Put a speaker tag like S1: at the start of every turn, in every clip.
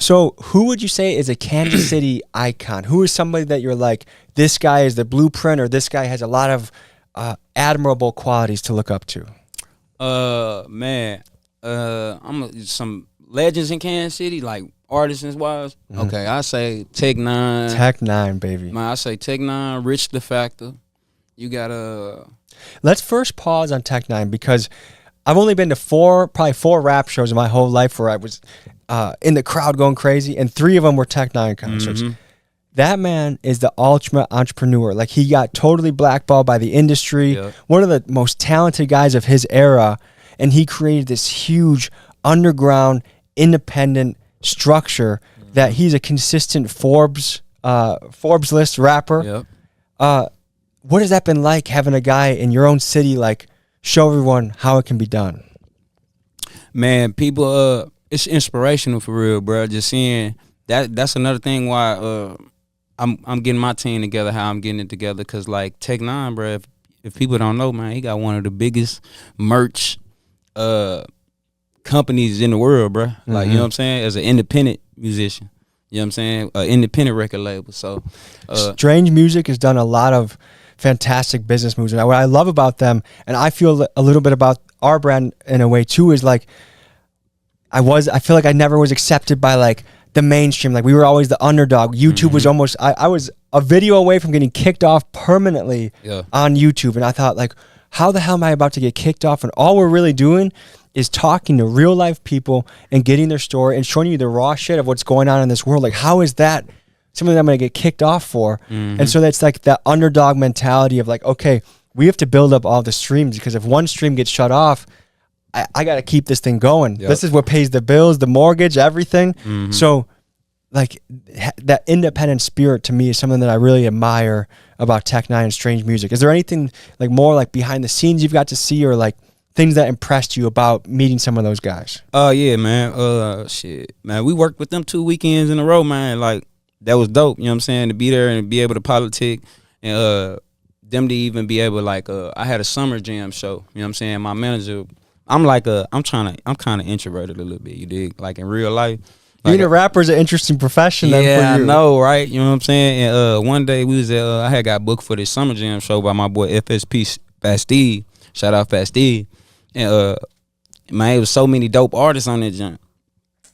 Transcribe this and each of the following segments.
S1: So who would you say is a Kansas City icon? Who is somebody that you're like, this guy is the blueprint, or this guy has a lot of admirable qualities to look up to?
S2: Man, some legends in Kansas City, like artists wise. Okay, I say Tech N9ne.
S1: Tech N9ne, baby.
S2: Man, I say Tech N9ne, Rich the Factor. You got
S1: Let's first pause on Tech N9ne, because I've only been to probably four rap shows in my whole life where I was in the crowd going crazy, and 3 of them were Tech N9ne concerts. That man is the ultimate entrepreneur. Like, he got totally blackballed by the industry. Yep. One of the most talented guys of his era, and he created this huge underground independent structure that he's a consistent Forbes list rapper. Yep. What has that been like, having a guy in your own city like show everyone how it can be done?
S2: Man, people, it's inspirational for real, bro. Just seeing that's another thing why I'm getting my team together, how I'm getting it together, because like Tech N9ne, bro, if people don't know, man, he got one of the biggest merch companies in the world, bro. Like, you know what I'm saying? As an independent musician, you know what I'm saying? An independent record label. So
S1: Strange Music has done a lot of fantastic business moves, and what I love about them, and I feel a little bit about our brand in a way too, is like I feel like I never was accepted by like the mainstream. Like, we were always the underdog. YouTube was almost, I was a video away from getting kicked off permanently on YouTube, and I thought, like, how the hell am I about to get kicked off? And all we're really doing is talking to real life people and getting their story and showing you the raw shit of what's going on in this world. Like, how is that something that I'm going to get kicked off for? And so that's like that underdog mentality of like, okay, we have to build up all the streams, because if one stream gets shut off, I got to keep this thing going. Yep. This is what pays the bills, the mortgage, everything. So like that independent spirit to me is something that I really admire about Tech N9ne and Strange Music. Is there anything like more like behind the scenes you've got to see, or like things that impressed you about meeting some of those guys?
S2: Yeah, man. Shit, man. We worked with them 2 weekends in a row, man. Like, that was dope. You know what I'm saying? To be there and be able to politic, and them to even be able, like, I had a summer jam show. You know what I'm saying? My manager, I'm kind of introverted a little bit. You dig? Like, in real life.
S1: Being a rapper is an interesting profession.
S2: Yeah,
S1: then for you.
S2: I know, right? You know what I'm saying? And one day we was at, I had got booked for this summer jam show by my boy FSP Bastille. Shout out Bastille. And man, it was so many dope artists on that jam.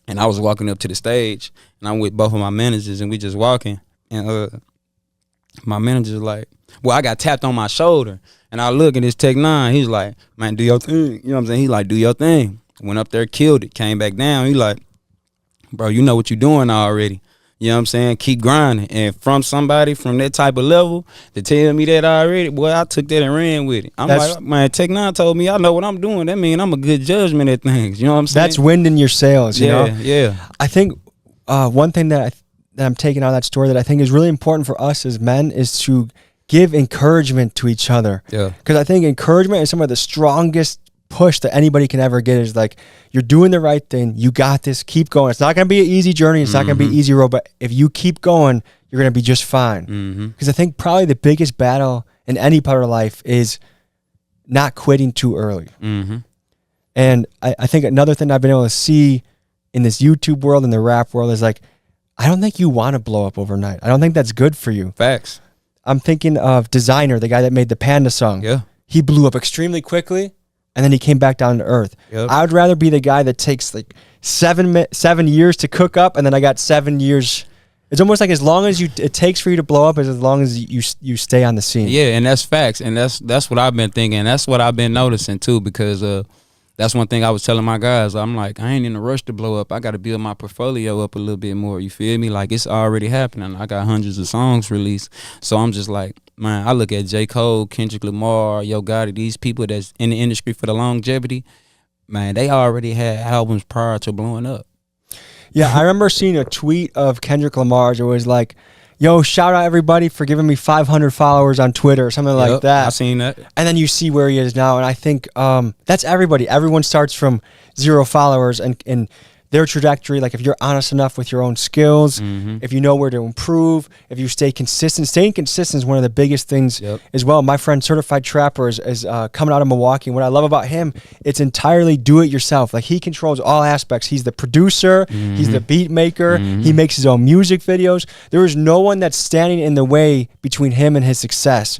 S2: And I was walking up to the stage, and I'm with both of my managers, and we just walking. And my manager's like, well, I got tapped on my shoulder, and I look at this Tech N9ne. He's like, man, do your thing. You know what I'm saying? He's like, do your thing. Went up there, killed it, came back down. He like, bro, you know what you're doing already. You know what I'm saying? Keep grinding. And from somebody from that type of level to tell me that already, boy, I took that and ran with it. I'm like, man, Tech N9ne told me I know what I'm doing. That means I'm a good judgment at things. You know what I'm saying?
S1: That's wind in your sails, you know?
S2: Yeah.
S1: I think one thing that I'm taking out of that story that I think is really important for us as men is to give encouragement to each other. Yeah. Because I think encouragement is some of the strongest push that anybody can ever get. Is like, you're doing the right thing, you got this, keep going. It's not going to be an easy journey, it's not going to be an easy road, but if you keep going, you're going to be just fine. Because I think probably the biggest battle in any part of life is not quitting too early. And I think another thing I've been able to see in this YouTube world and the rap world is like, I don't think you want to blow up overnight. I don't think that's good for you.
S2: Facts.
S1: I'm thinking of Designer, the guy that made the Panda song.
S2: Yeah.
S1: He blew up extremely quickly, and then he came back down to earth. Yep. I would rather be the guy that takes like 7 years to cook up, and then I got 7 years. It's almost like as long as it takes for you to blow up, as long as you stay on the scene.
S2: Yeah, and that's facts, and that's what I've been thinking. That's what I've been noticing too, because that's one thing I was telling my guys. I'm like, I ain't in a rush to blow up. I got to build my portfolio up a little bit more. You feel me? Like, it's already happening. I got hundreds of songs released, so I'm just like, man, I look at J. Cole, Kendrick Lamar, Yo Gotti, these people that's in the industry for the longevity, man, they already had albums prior to blowing up.
S1: Yeah, I remember seeing a tweet of Kendrick Lamar's. It was like, yo, shout out everybody for giving me 500 followers on Twitter or something like that.
S2: I seen that.
S1: And then you see where he is now, and I think that's everybody. Everyone starts from 0 followers, and their trajectory. Like if you're honest enough with your own skills,
S2: Mm-hmm.
S1: if you know where to improve, if you stay consistent. Staying consistent is one of the biggest things as well. My friend Certified Trapper is coming out of Milwaukee. And what I love about him, it's entirely do it yourself. Like he controls all aspects. He's the producer, he's the beat maker, he makes his own music videos. There is no one that's standing in the way between him and his success.